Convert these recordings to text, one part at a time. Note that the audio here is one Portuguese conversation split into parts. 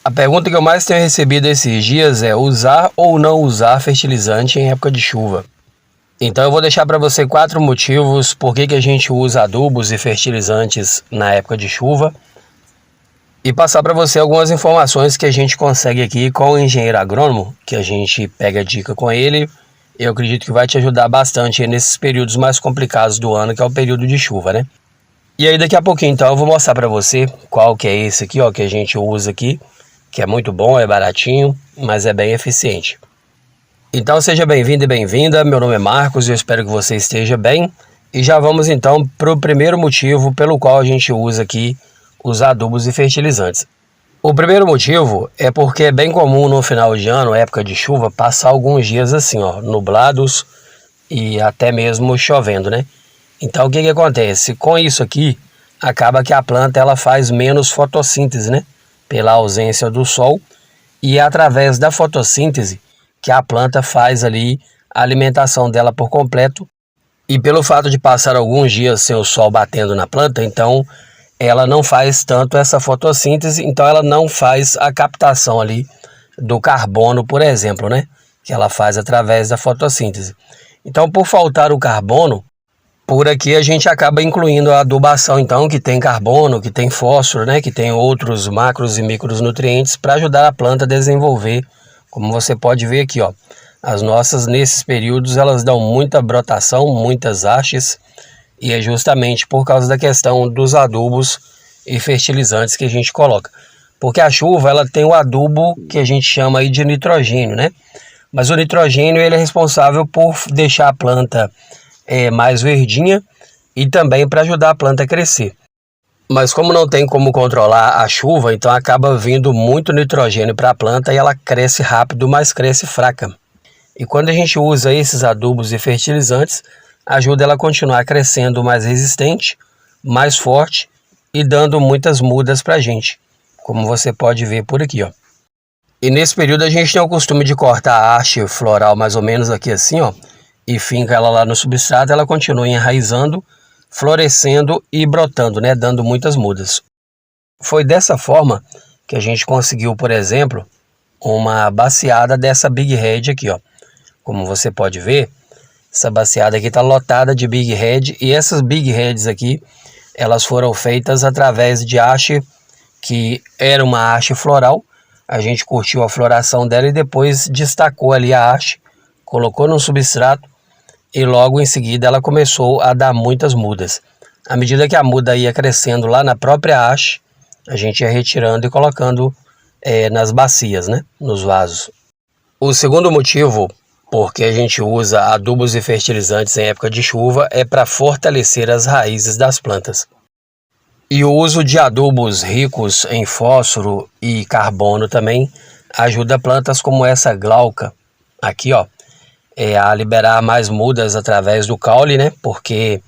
A pergunta que eu mais tenho recebido esses dias é usar ou não usar fertilizante em época de chuva. Então eu vou deixar para você 4 motivos por que a gente usa adubos e fertilizantes na época de chuva e passar para você algumas informações que a gente consegue aqui com o engenheiro agrônomo, que a gente pega dica com ele. Eu acredito que vai te ajudar bastante nesses períodos mais complicados do ano, que é o período de chuva, né? E aí daqui a pouquinho então eu vou mostrar para você qual que é esse aqui, ó, que a gente usa aqui, que é muito bom, é baratinho, mas é bem eficiente. Então seja bem-vindo e bem-vinda, meu nome é Marcos e eu espero que você esteja bem. E já vamos então para o primeiro motivo pelo qual a gente usa aqui os adubos e fertilizantes. O primeiro motivo é porque é bem comum no final de ano, época de chuva, passar alguns dias assim, ó, nublados e até mesmo chovendo, né? Então o que acontece? Com isso aqui, acaba que a planta ela faz menos fotossíntese, né? Pela ausência do sol, e é através da fotossíntese que a planta faz ali a alimentação dela por completo. E pelo fato de passar alguns dias sem o sol batendo na planta, então ela não faz tanto essa fotossíntese, então ela não faz a captação ali do carbono, por exemplo, né? Que ela faz através da fotossíntese. Então, por faltar o carbono, por aqui a gente acaba incluindo a adubação, então, que tem carbono, que tem fósforo, né? Que tem outros macros e micronutrientes para ajudar a planta a desenvolver. Como você pode ver aqui, ó, as nossas nesses períodos elas dão muita brotação, muitas hastes, e é justamente por causa da questão dos adubos e fertilizantes que a gente coloca. Porque a chuva ela tem o adubo que a gente chama aí de nitrogênio, né? Mas o nitrogênio ele é responsável por deixar a planta mais verdinha e também para ajudar a planta a crescer. Mas como não tem como controlar a chuva, então acaba vindo muito nitrogênio para a planta e ela cresce rápido, mas cresce fraca. E quando a gente usa esses adubos e fertilizantes, ajuda ela a continuar crescendo mais resistente, mais forte e dando muitas mudas para a gente, como você pode ver por aqui, ó. E nesse período a gente tem o costume de cortar a haste floral mais ou menos aqui assim, ó, e finca ela lá no substrato, ela continua enraizando, florescendo e brotando, né, dando muitas mudas. Foi dessa forma que a gente conseguiu, por exemplo, uma baciada dessa Big Head aqui, ó. Como você pode ver, essa baciada aqui está lotada de Big Head, e essas Big Heads aqui, elas foram feitas através de haste, que era uma haste floral. A gente curtiu a floração dela e depois destacou ali a haste, colocou no substrato e logo em seguida ela começou a dar muitas mudas. À medida que a muda ia crescendo lá na própria haste, a gente ia retirando e colocando nas bacias, né, nos vasos. O segundo motivo porque a gente usa adubos e fertilizantes em época de chuva é para fortalecer as raízes das plantas. E o uso de adubos ricos em fósforo e carbono também ajuda plantas como essa glauca aqui, ó, a liberar mais mudas através do caule, né? Porque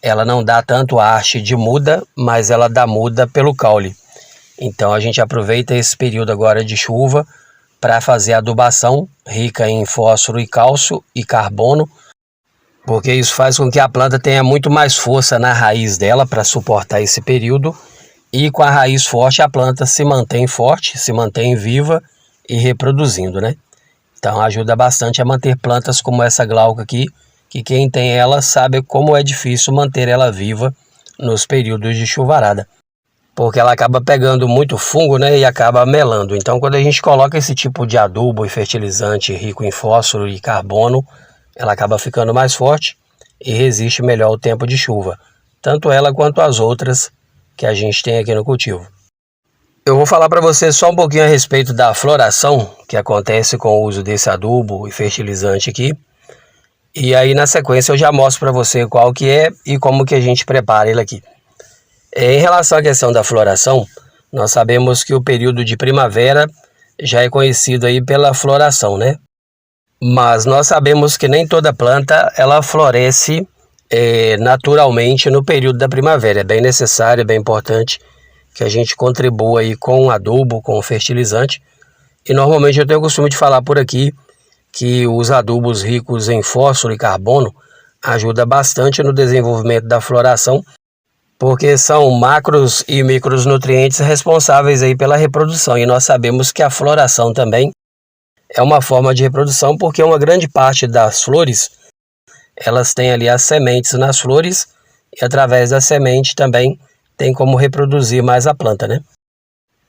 ela não dá tanto haste de muda, mas ela dá muda pelo caule. Então a gente aproveita esse período agora de chuva para fazer adubação rica em fósforo e cálcio e carbono, porque isso faz com que a planta tenha muito mais força na raiz dela para suportar esse período, e com a raiz forte a planta se mantém forte, se mantém viva e reproduzindo, né? Então ajuda bastante a manter plantas como essa glauca aqui, que quem tem ela sabe como é difícil manter ela viva nos períodos de chuvarada, porque ela acaba pegando muito fungo, né, e acaba melando. Então quando a gente coloca esse tipo de adubo e fertilizante rico em fósforo e carbono, ela acaba ficando mais forte e resiste melhor ao tempo de chuva, tanto ela quanto as outras que a gente tem aqui no cultivo. Eu vou falar para você só um pouquinho a respeito da floração que acontece com o uso desse adubo e fertilizante aqui, e aí na sequência eu já mostro para você qual que é e como que a gente prepara ele aqui. Em relação à questão da floração, nós sabemos que o período de primavera já é conhecido aí pela floração, né? Mas nós sabemos que nem toda planta ela floresce naturalmente no período da primavera. É bem necessário, é bem importante que a gente contribua aí com o adubo, com o fertilizante. E normalmente eu tenho o costume de falar por aqui que os adubos ricos em fósforo e carbono ajudam bastante no desenvolvimento da floração, porque são macros e micronutrientes responsáveis aí pela reprodução, e nós sabemos que a floração também é uma forma de reprodução, porque uma grande parte das flores, elas têm ali as sementes nas flores, e através da semente também tem como reproduzir mais a planta, né?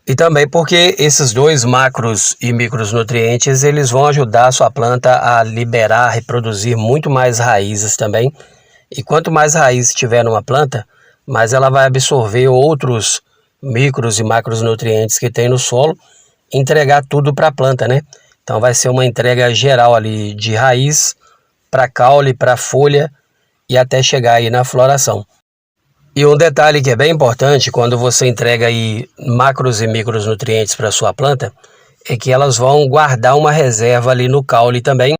E também porque esses dois macros e micronutrientes, eles vão ajudar a sua planta a liberar, reproduzir muito mais raízes também. E quanto mais raiz tiver numa planta, mais ela vai absorver outros micros e macronutrientes que tem no solo e entregar tudo para a planta, né? Então vai ser uma entrega geral ali de raiz para caule, para folha e até chegar aí na floração. E um detalhe que é bem importante quando você entrega aí macros e micronutrientes para sua planta é que elas vão guardar uma reserva ali no caule também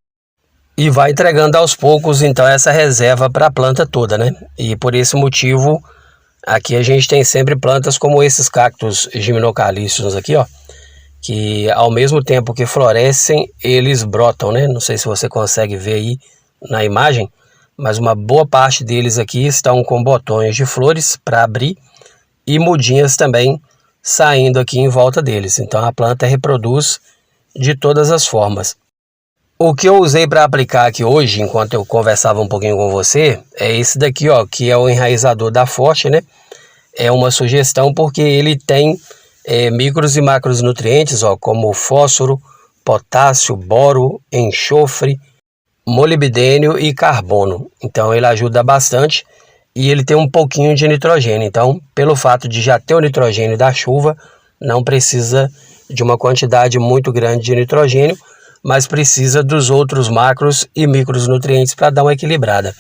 e vai entregando aos poucos então essa reserva para a planta toda, né? E por esse motivo aqui a gente tem sempre plantas como esses cactos gimnocalíceos aqui, ó, que ao mesmo tempo que florescem, eles brotam, né? Não sei se você consegue ver aí na imagem, mas uma boa parte deles aqui estão com botões de flores para abrir e mudinhas também saindo aqui em volta deles. Então a planta reproduz de todas as formas. O que eu usei para aplicar aqui hoje, enquanto eu conversava um pouquinho com você, é esse daqui, ó, que é o enraizador da Forte, né? É uma sugestão porque ele tem micros e macronutrientes, ó, como fósforo, potássio, boro, enxofre, molibdênio e carbono. Então ele ajuda bastante e ele tem um pouquinho de nitrogênio. Então, pelo fato de já ter o nitrogênio da chuva, não precisa de uma quantidade muito grande de nitrogênio, mas precisa dos outros macros e micronutrientes para dar uma equilibrada.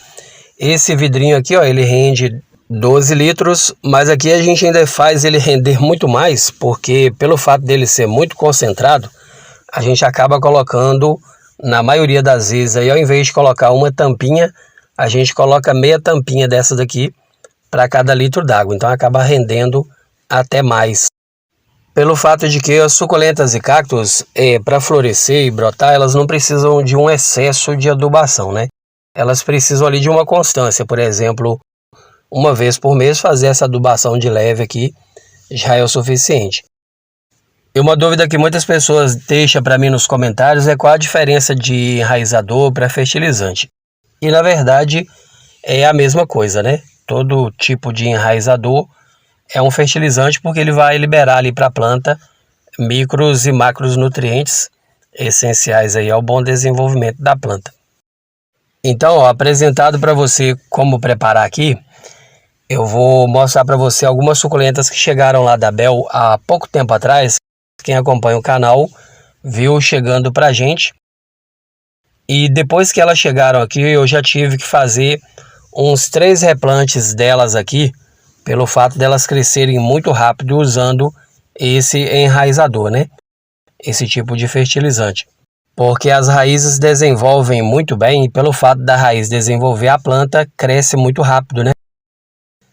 Esse vidrinho aqui, ó, ele rende 12 litros, mas aqui a gente ainda faz ele render muito mais, porque pelo fato dele ser muito concentrado, a gente acaba colocando, na maioria das vezes, aí, ao invés de colocar uma tampinha, a gente coloca meia tampinha dessa daqui para cada litro d'água. Então acaba rendendo até mais. Pelo fato de que as suculentas e cactos, para florescer e brotar, elas não precisam de um excesso de adubação, né? Elas precisam ali de uma constância. Por exemplo, uma vez por mês fazer essa adubação de leve aqui já é o suficiente. E uma dúvida que muitas pessoas deixam para mim nos comentários é qual a diferença de enraizador para fertilizante. E na verdade é a mesma coisa, né? Todo tipo de enraizador é um fertilizante porque ele vai liberar ali para a planta micros e macronutrientes essenciais aí ao bom desenvolvimento da planta. Então, ó, apresentado para você como preparar aqui, eu vou mostrar para você algumas suculentas que chegaram lá da Bel há pouco tempo atrás. Quem acompanha o canal viu chegando para a gente. E depois que elas chegaram aqui, eu já tive que fazer uns 3 replantes delas aqui, pelo fato delas crescerem muito rápido usando esse enraizador, né? Esse tipo de fertilizante. Porque as raízes desenvolvem muito bem e pelo fato da raiz desenvolver, a planta cresce muito rápido, né?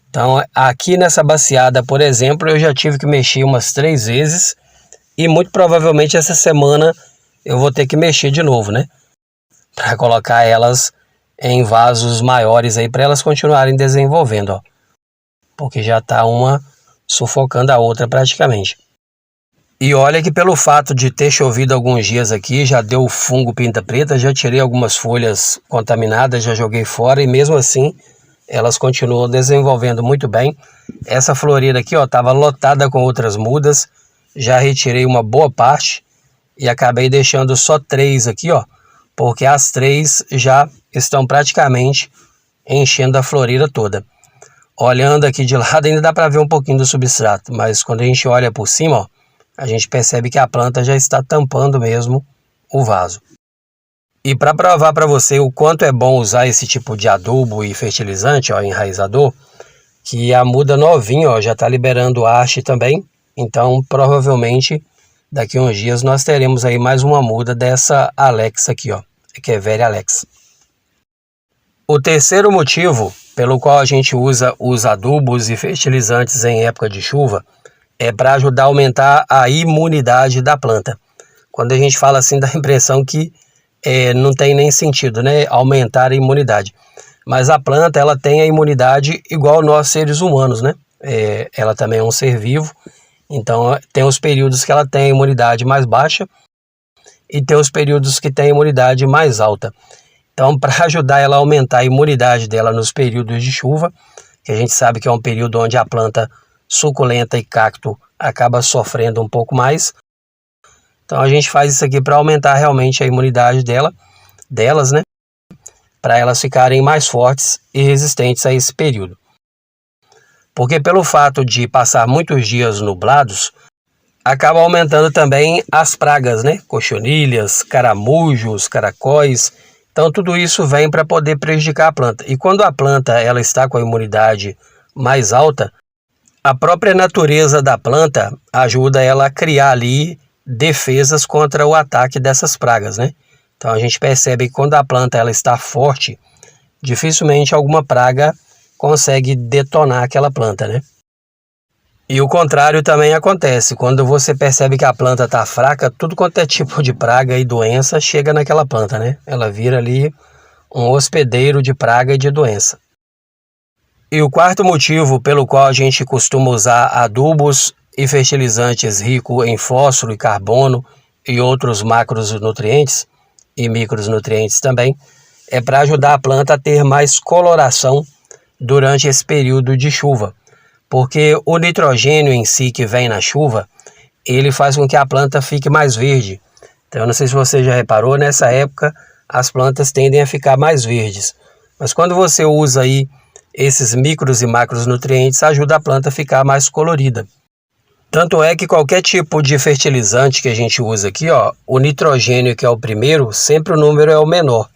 Então aqui nessa baciada, por exemplo, eu já tive que mexer umas 3 vezes e muito provavelmente essa semana eu vou ter que mexer de novo, né? Para colocar elas em vasos maiores aí para elas continuarem desenvolvendo, ó. Porque já está uma sufocando a outra praticamente. E olha que pelo fato de ter chovido alguns dias aqui, já deu fungo pinta preta, já tirei algumas folhas contaminadas, já joguei fora e mesmo assim elas continuam desenvolvendo muito bem. Essa floreira aqui, ó, estava lotada com outras mudas, já retirei uma boa parte e acabei deixando só 3 aqui, ó, porque as 3 já estão praticamente enchendo a floreira toda. Olhando aqui de lado ainda dá para ver um pouquinho do substrato, mas quando a gente olha por cima, ó, a gente percebe que a planta já está tampando mesmo o vaso. E para provar para você o quanto é bom usar esse tipo de adubo e fertilizante, ó, enraizador, que a muda novinha, ó, já está liberando haste também, então provavelmente daqui a uns dias nós teremos aí mais uma muda dessa Alex aqui, ó, que é velha Alex. O terceiro motivo pelo qual a gente usa os adubos e fertilizantes em época de chuva é para ajudar a aumentar a imunidade da planta. Quando a gente fala assim, dá a impressão que não tem nem sentido, né? Aumentar a imunidade. mas a planta ela tem a imunidade igual nós seres humanos, né? Ela também é um ser vivo, então tem os períodos que ela tem a imunidade mais baixa e tem os períodos que tem a imunidade mais alta. Então, para ajudar ela a aumentar a imunidade dela nos períodos de chuva, que a gente sabe que é um período onde a planta suculenta e cacto acaba sofrendo um pouco mais, então a gente faz isso aqui para aumentar realmente a imunidade delas, né? Para elas ficarem mais fortes e resistentes a esse período. Porque pelo fato de passar muitos dias nublados, acaba aumentando também as pragas, né? Cochonilhas, caramujos, caracóis. Então tudo isso vem para poder prejudicar a planta. E quando a planta ela está com a imunidade mais alta, a própria natureza da planta ajuda ela a criar ali defesas contra o ataque dessas pragas, né? Então a gente percebe que quando a planta ela está forte, dificilmente alguma praga consegue detonar aquela planta, né? E o contrário também acontece. Quando você percebe que a planta está fraca, tudo quanto é tipo de praga e doença chega naquela planta, né? Ela vira ali um hospedeiro de praga e de doença. E o quarto motivo pelo qual a gente costuma usar adubos e fertilizantes ricos em fósforo e carbono e outros macronutrientes e micronutrientes também, é para ajudar a planta a ter mais coloração durante esse período de chuva. Porque o nitrogênio em si que vem na chuva, ele faz com que a planta fique mais verde. Então, eu não sei se você já reparou, nessa época as plantas tendem a ficar mais verdes. Mas quando você usa aí esses micros e macronutrientes, ajuda a planta a ficar mais colorida. Tanto é que qualquer tipo de fertilizante que a gente usa aqui, ó, o nitrogênio que é o primeiro, sempre o número é o menor.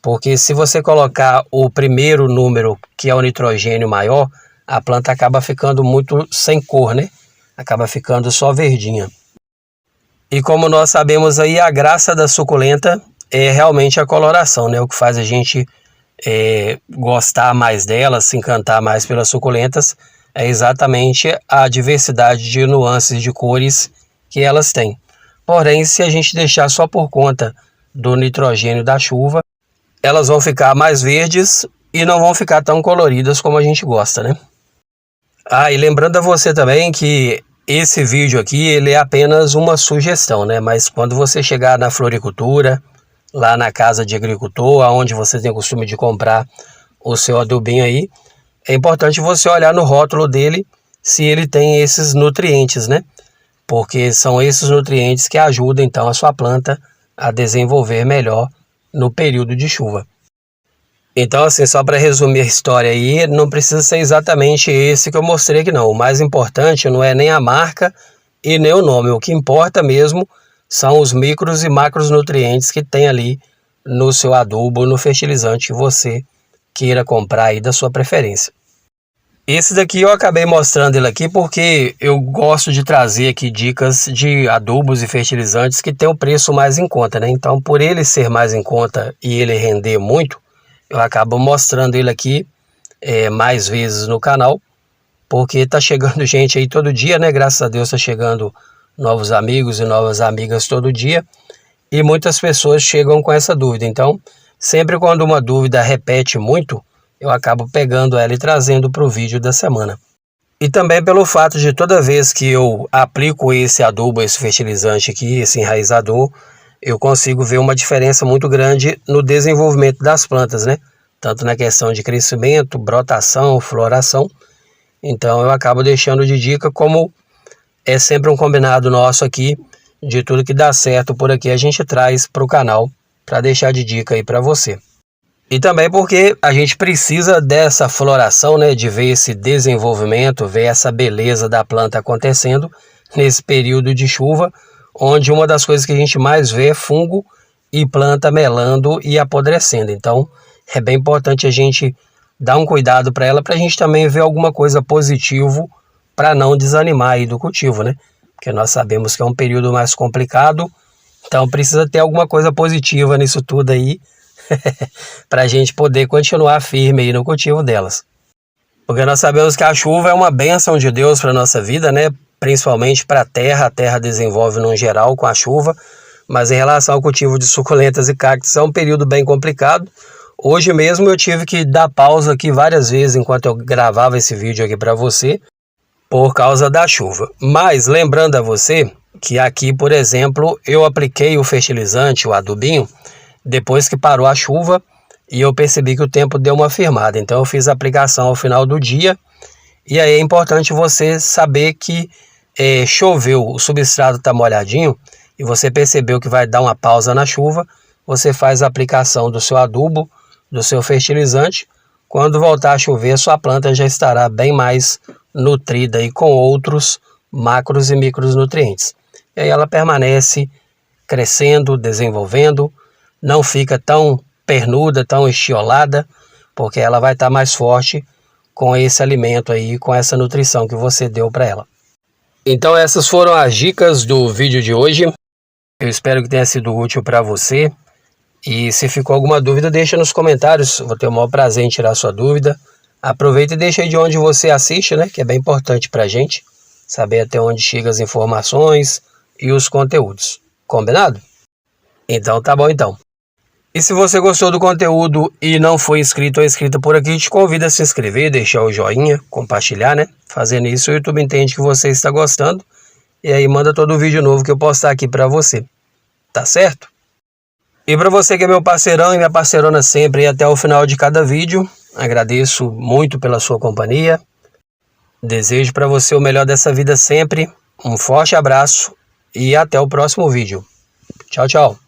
Porque se você colocar o primeiro número, que é o nitrogênio maior, a planta acaba ficando muito sem cor, né? Acaba ficando só verdinha. E como nós sabemos aí, a graça da suculenta é realmente a coloração, né? O que faz a gente gostar mais delas, se encantar mais pelas suculentas, é exatamente a diversidade de nuances de cores que elas têm. Porém, se a gente deixar só por conta do nitrogênio da chuva, elas vão ficar mais verdes e não vão ficar tão coloridas como a gente gosta, né? E lembrando a você também que esse vídeo aqui, ele é apenas uma sugestão, né? Mas quando você chegar na floricultura, lá na casa de agricultor, onde você tem o costume de comprar o seu adubinho aí, é importante você olhar no rótulo dele se ele tem esses nutrientes, né? Porque são esses nutrientes que ajudam então a sua planta a desenvolver melhor no período de chuva. Então, assim, só para resumir a história aí, não precisa ser exatamente esse que eu mostrei aqui não. O mais importante não é nem a marca e nem o nome. O que importa mesmo são os micros e macronutrientes que tem ali no seu adubo, no fertilizante que você queira comprar aí da sua preferência. Esse daqui eu acabei mostrando ele aqui porque eu gosto de trazer aqui dicas de adubos e fertilizantes que tem o preço mais em conta, né? Então, por ele ser mais em conta e ele render muito, eu acabo mostrando ele aqui mais vezes no canal, porque tá chegando gente aí todo dia, né? Graças a Deus tá chegando novos amigos e novas amigas todo dia, e muitas pessoas chegam com essa dúvida. Então, sempre quando uma dúvida repete muito, eu acabo pegando ela e trazendo para o vídeo da semana. E também pelo fato de toda vez que eu aplico esse adubo, esse fertilizante aqui, esse enraizador, eu consigo ver uma diferença muito grande no desenvolvimento das plantas, né? Tanto na questão de crescimento, brotação, floração. Então eu acabo deixando de dica, como é sempre um combinado nosso aqui, de tudo que dá certo por aqui a gente traz para o canal, para deixar de dica aí para você. E também porque a gente precisa dessa floração, né, de ver esse desenvolvimento, ver essa beleza da planta acontecendo nesse período de chuva, onde uma das coisas que a gente mais vê é fungo e planta melando e apodrecendo. Então é bem importante a gente dar um cuidado para ela, para a gente também ver alguma coisa positiva para não desanimar aí do cultivo, né? Porque nós sabemos que é um período mais complicado, então precisa ter alguma coisa positiva nisso tudo aí, para a gente poder continuar firme aí no cultivo delas. Porque nós sabemos que a chuva é uma bênção de Deus para a nossa vida, né? Principalmente para a terra desenvolve no geral com a chuva, mas em relação ao cultivo de suculentas e cactos é um período bem complicado, Hoje mesmo eu tive que dar pausa aqui várias vezes enquanto eu gravava esse vídeo aqui para você, por causa da chuva. Mas lembrando a você que aqui, por exemplo, eu apliquei o fertilizante, o adubinho, depois que parou a chuva e eu percebi que o tempo deu uma firmada. Então eu fiz a aplicação ao final do dia. E aí é importante você saber que choveu, o substrato está molhadinho e você percebeu que vai dar uma pausa na chuva, você faz a aplicação do seu adubo, do seu fertilizante. Quando voltar a chover, a sua planta já estará bem mais nutrida e com outros macros e micronutrientes. E aí ela permanece crescendo, desenvolvendo, não fica tão pernuda, tão estiolada, porque ela vai estar mais forte com esse alimento aí, com essa nutrição que você deu para ela. Então essas foram as dicas do vídeo de hoje. Eu espero que tenha sido útil para você. E se ficou alguma dúvida, deixa nos comentários. Vou ter o maior prazer em tirar sua dúvida. Aproveita e deixa aí de onde você assiste, né? Que é bem importante para a gente saber até onde chegam as informações e os conteúdos. Combinado? Então tá bom então. E se você gostou do conteúdo e não foi inscrito ou inscrita por aqui, te convido a se inscrever, deixar o joinha, compartilhar, né? Fazendo isso, o YouTube entende que você está gostando e aí manda todo o vídeo novo que eu postar aqui para você. Tá certo? E para você que é meu parceirão e minha parceirona sempre e até o final de cada vídeo, agradeço muito pela sua companhia. Desejo para você o melhor dessa vida sempre. Um forte abraço e até o próximo vídeo. Tchau, tchau.